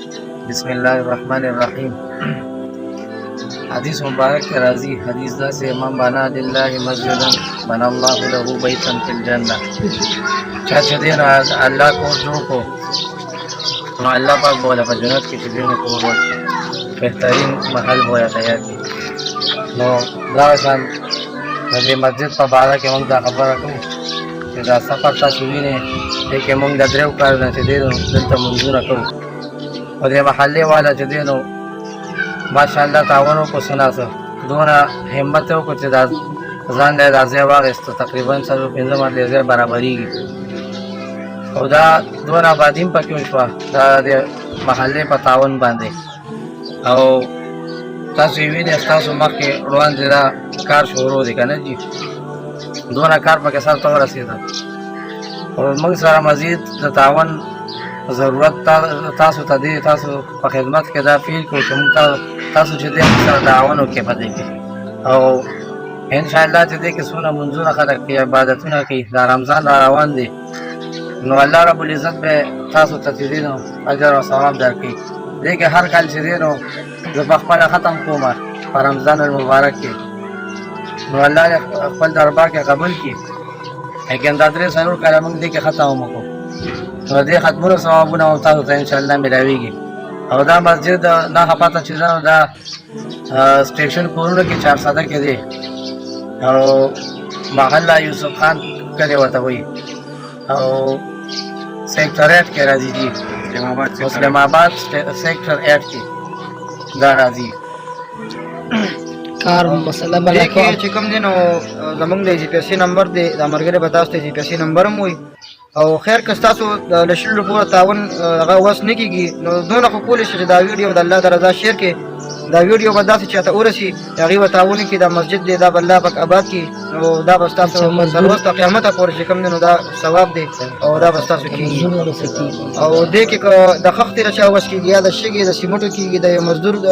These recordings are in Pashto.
بسم الله الرحمن الرحیم. حدیث مبارک کے راضی حدیث دا سے من بنا لله مسجدا بنا الله له بیتا فی الجنه. چا چې دین الله کو جوړ کو نو الله پاک بوله په جنت کې چې دین کو بهترین محل بویا تیار کی. نو دا شان د مسجد په اړه کې موږ دا خبره کوو چې دا سفر تاسو وینئ چې موږ د درو کارونه چې دي دلته منځونه کوو او د محلې والا چې دی نو ماشاءالله تعاون وکړو سناسه دونه همت وکړو چې دا ځان له دا ځای واخیستو تقریبا 15 متره ځای برابرېږي او دا دونه آبادي هم پکې وشوه دا د محلې په تعاون باندې او تاسو یې وینئ ستاسو مخکې روان دی دا کار شروع دی که نه جي دونه کار پکې سر ته ورسېده او موږ سره مزید د تعاون ضرورت تاسو ته دی تاسو په خدمت کې دا فیل کوو چې موږ تاسو چې دی سره تعاون وکړئ په دې کې او انشاءالله چې دی کې څونه منځونه خلک کوي عبادتونه کوي دا رمضان را روان دی نو الله رب العزت به تاسو ته چې دی نو اجر او ثواب درکړي دې کې هر کال چې دی نو زه په خپله ختم کوم په رمضان المبارک کې نو الله خپل دربار کې قبول کړي لیکن دا 3 کاله موږ دې کې ختم وکړو نو دې ختمونو ثوابونه هم تاسو ته انشاءالله ملاویږي او دا مسجد نه پته چې دا سټیشن کورونه کې 400 کې دی او محله یوسف خان کلی ورته وایي او سیکټر 8 کې راځي دي مسلم آباد سیکټر 8 کې دا راځي کار مسله بل کې چې کوم دي نو زمونږ د جی پی اس نمبر دی د مرګره به تاسو ته جی پی اس نمبر هم وي او خیر که تاسو د لشل پورې تعاون هغه وس نه کیږي نو دونه خو کولی شي دا ویډیو د الله د رضا شیر کې دا ویډیو به داسې چاته ورسي هغې به تعاون کړي دا مسجد دی دا به الله پاک آباد کړي نو دا به ستاسو څلوسته قیامته پورې چې کوم دی نو دا ثواب دی او دا به ستاسو کېږي او دې کې که د خښ تېره چا وس کېږي یا د شګې د سیمټو کېږي د یو مزدور د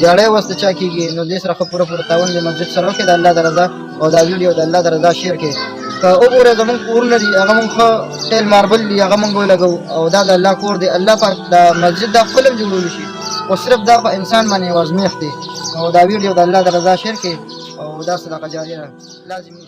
زیړی وس د چا کېږي نو دې سره ښه پوره تعاون د مسجد سره وکړي د الله د رضا او دا ویډیو د الله د رضا شیر کړي که وګوره زمونږ کورونه دي هغه مونږ ښه ټیل ماربل دي هغه مونږ ولګوو او دا د الله کور دی الله پاک دا مسجد دا خپل هم جوړولی شي او صرف دا په انسان باندې یو ازمیښت دی او دا ویډیو د الله د رضا شیر کړي او دا صدقه جاریه لازمي